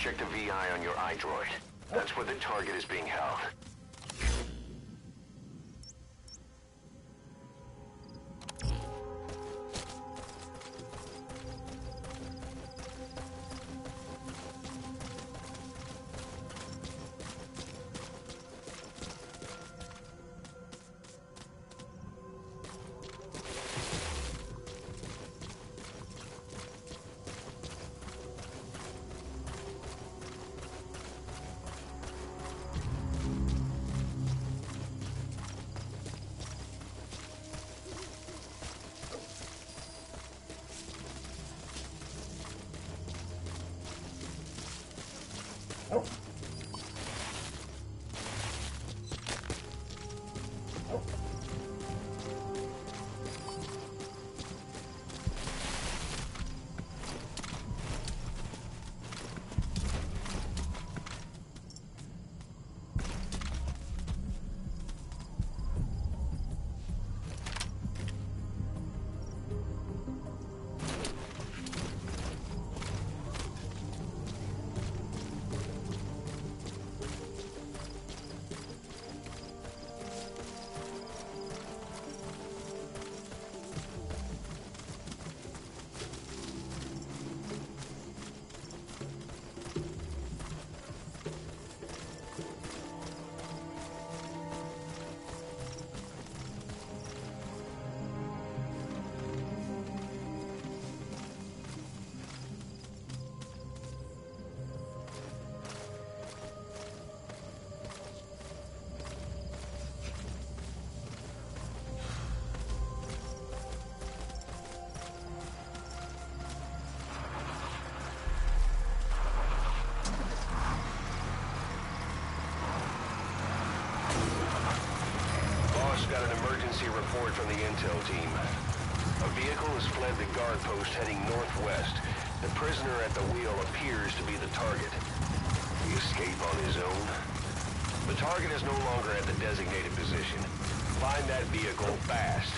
Check the VI on your iDroid. That's where the target is being held. Got an emergency report from the intel team. A vehicle has fled the guard post heading northwest. The prisoner at the wheel appears to be the target. He escaped on his own. The target is no longer at the designated position. Find that vehicle fast.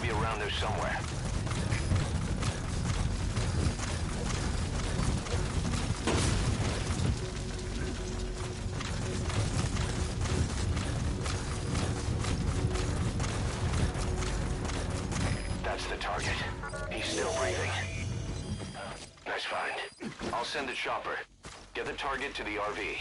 Around there somewhere. That's the target. He's still breathing. Nice find. I'll send the chopper. Get the target to the RV.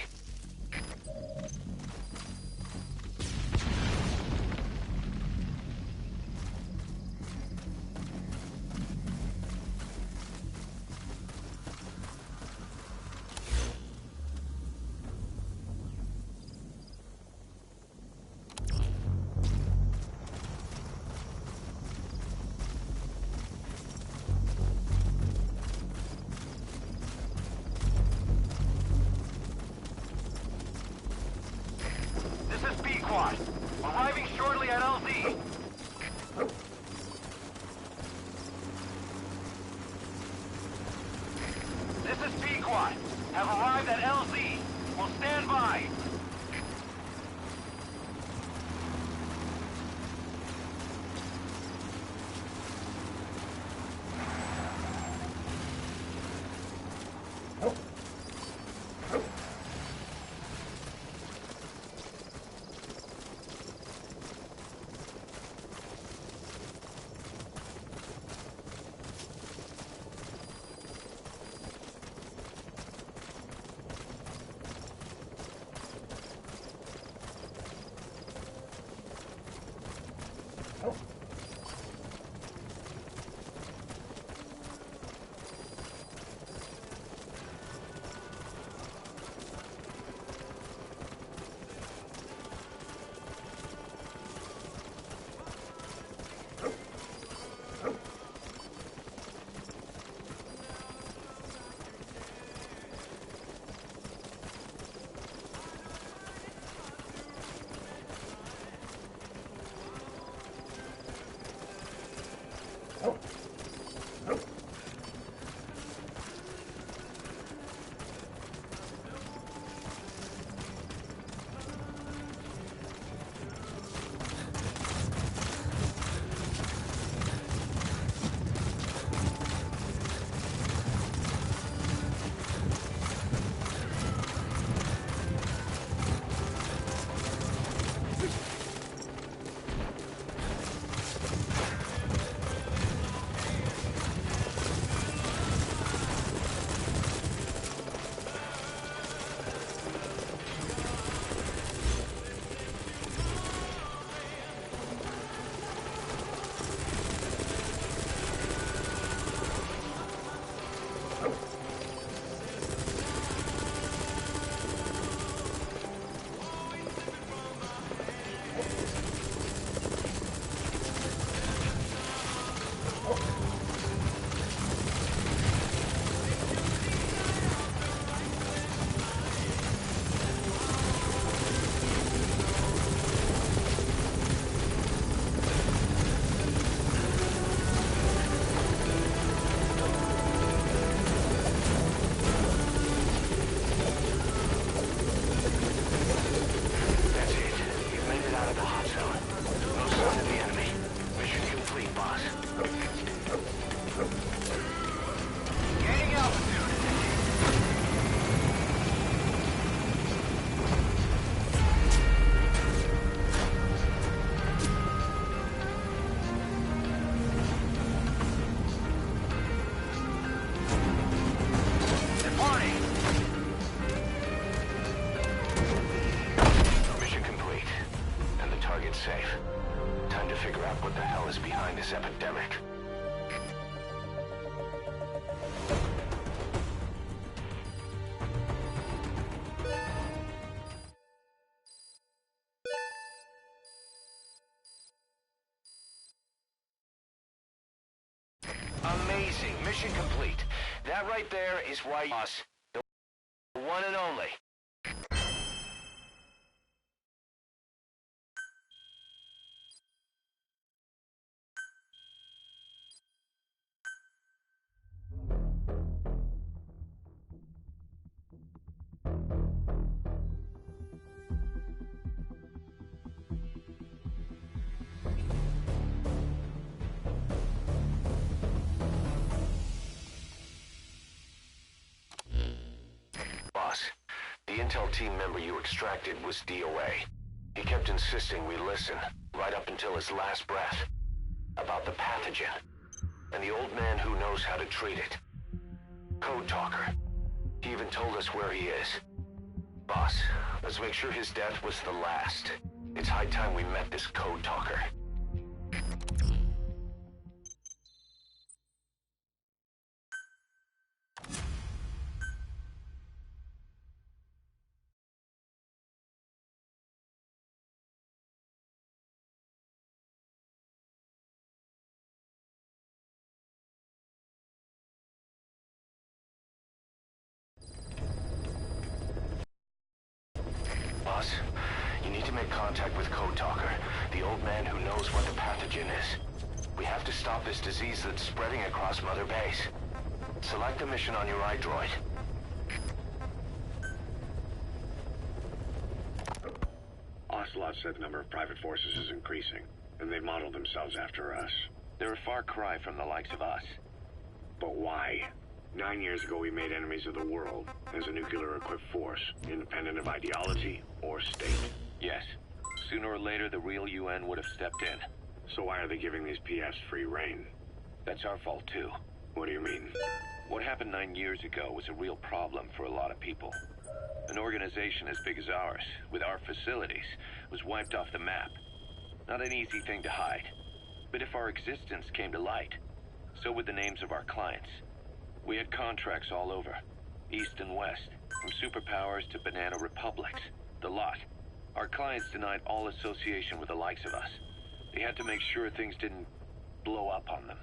to figure out what the hell is behind this epidemic. Amazing. Mission complete. That right there is why us, the one and only. Boss, the intel team member you extracted was DOA. He kept insisting we listen, right up until his last breath, about the pathogen, and the old man who knows how to treat it. Code Talker. He even told us where he is. Boss, let's make sure his death was the last. It's high time we met this Code Talker. Boss, you need to make contact with Code Talker, the old man who knows what the pathogen is. We have to stop this disease that's spreading across Mother Base. Select the mission on your iDroid. Ocelot said the number of private forces is increasing, and they've modeled themselves after us. They're a far cry from the likes of us. But why? 9 years ago we made enemies of the world as a nuclear-equipped force, independent of ideology or state. Yes. Sooner or later, the real UN would have stepped in. So why are they giving these PFs free rein? That's our fault, too. What do you mean? What happened 9 years ago was a real problem for a lot of people. An organization as big as ours, with our facilities, was wiped off the map. Not an easy thing to hide. But if our existence came to light, so would the names of our clients. We had contracts all over, east and west, from superpowers to banana republics, the lot. Our clients denied all association with the likes of us. They had to make sure things didn't blow up on them.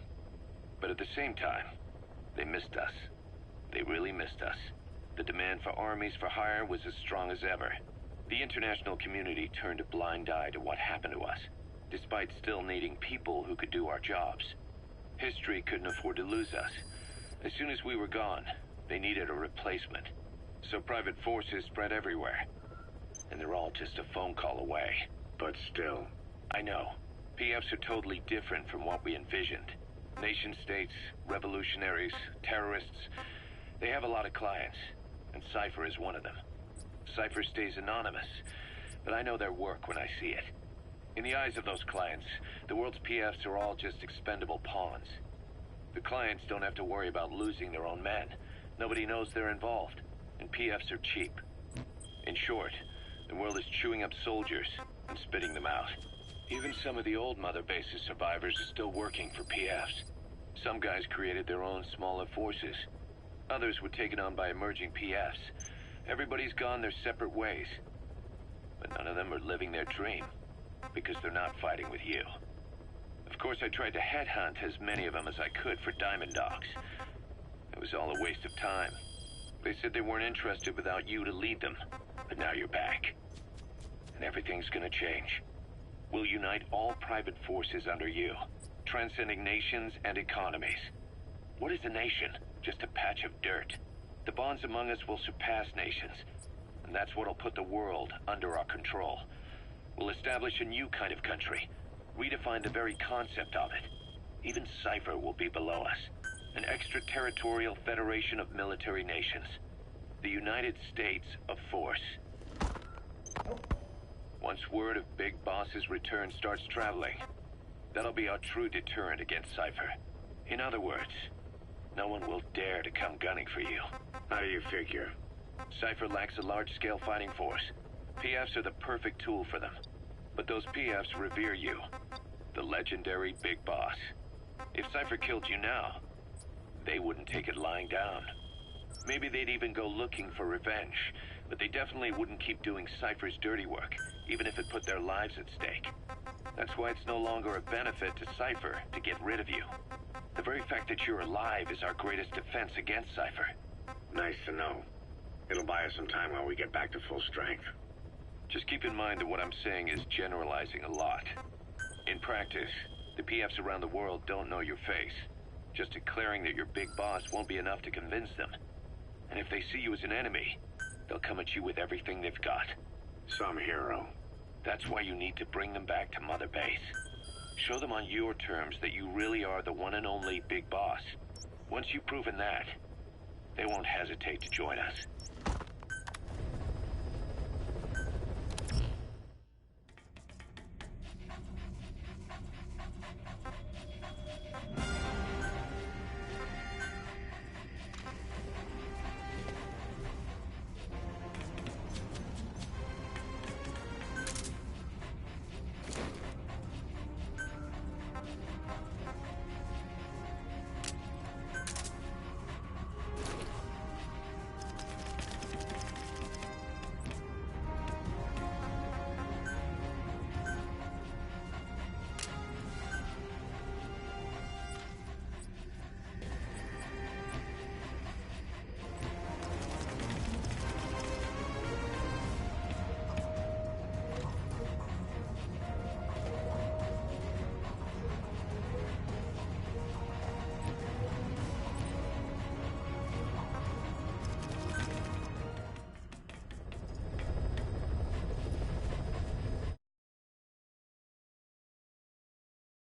But at the same time, they missed us. They really missed us. The demand for armies for hire was as strong as ever. The international community turned a blind eye to what happened to us, despite still needing people who could do our jobs. History couldn't afford to lose us. As soon as we were gone, they needed a replacement. So private forces spread everywhere. And they're all just a phone call away. But still. I know. PFs are totally different from what we envisioned. Nation-states, revolutionaries, terrorists. They have a lot of clients. And Cypher is one of them. Cypher stays anonymous. But I know their work when I see it. In the eyes of those clients, the world's PFs are all just expendable pawns. The clients don't have to worry about losing their own men. Nobody knows they're involved. And PFs are cheap. In short, the world is chewing up soldiers and spitting them out. Even some of the old Mother Base's survivors are still working for PFs. Some guys created their own smaller forces. Others were taken on by emerging PFs. Everybody's gone their separate ways. But none of them are living their dream. Because they're not fighting with you. Of course, I tried to headhunt as many of them as I could for Diamond Dogs. It was all a waste of time. They said they weren't interested without you to lead them. But now you're back. And everything's gonna change. We'll unite all private forces under you, transcending nations and economies. What is a nation? Just a patch of dirt. The bonds among us will surpass nations. And that's what'll put the world under our control. We'll establish a new kind of country. Redefine the very concept of it. Even Cypher will be below us. An extraterritorial federation of military nations. The United States of Force. Once word of Big Boss's return starts traveling, that'll be our true deterrent against Cypher. In other words, no one will dare to come gunning for you. How do you figure? Cypher lacks a large-scale fighting force. PFs are the perfect tool for them. But those PFs revere you. The legendary Big Boss. If Cypher killed you now, they wouldn't take it lying down. Maybe they'd even go looking for revenge, but they definitely wouldn't keep doing Cypher's dirty work, even if it put their lives at stake. That's why it's no longer a benefit to Cypher to get rid of you. The very fact that you're alive is our greatest defense against Cypher. Nice to know. It'll buy us some time while we get back to full strength. Just keep in mind that what I'm saying is generalizing a lot. In practice, the PFs around the world don't know your face. Just declaring that you're Big Boss won't be enough to convince them. And if they see you as an enemy, they'll come at you with everything they've got. Some hero. That's why you need to bring them back to Mother Base. Show them on your terms that you really are the one and only Big Boss. Once you've proven that, they won't hesitate to join us.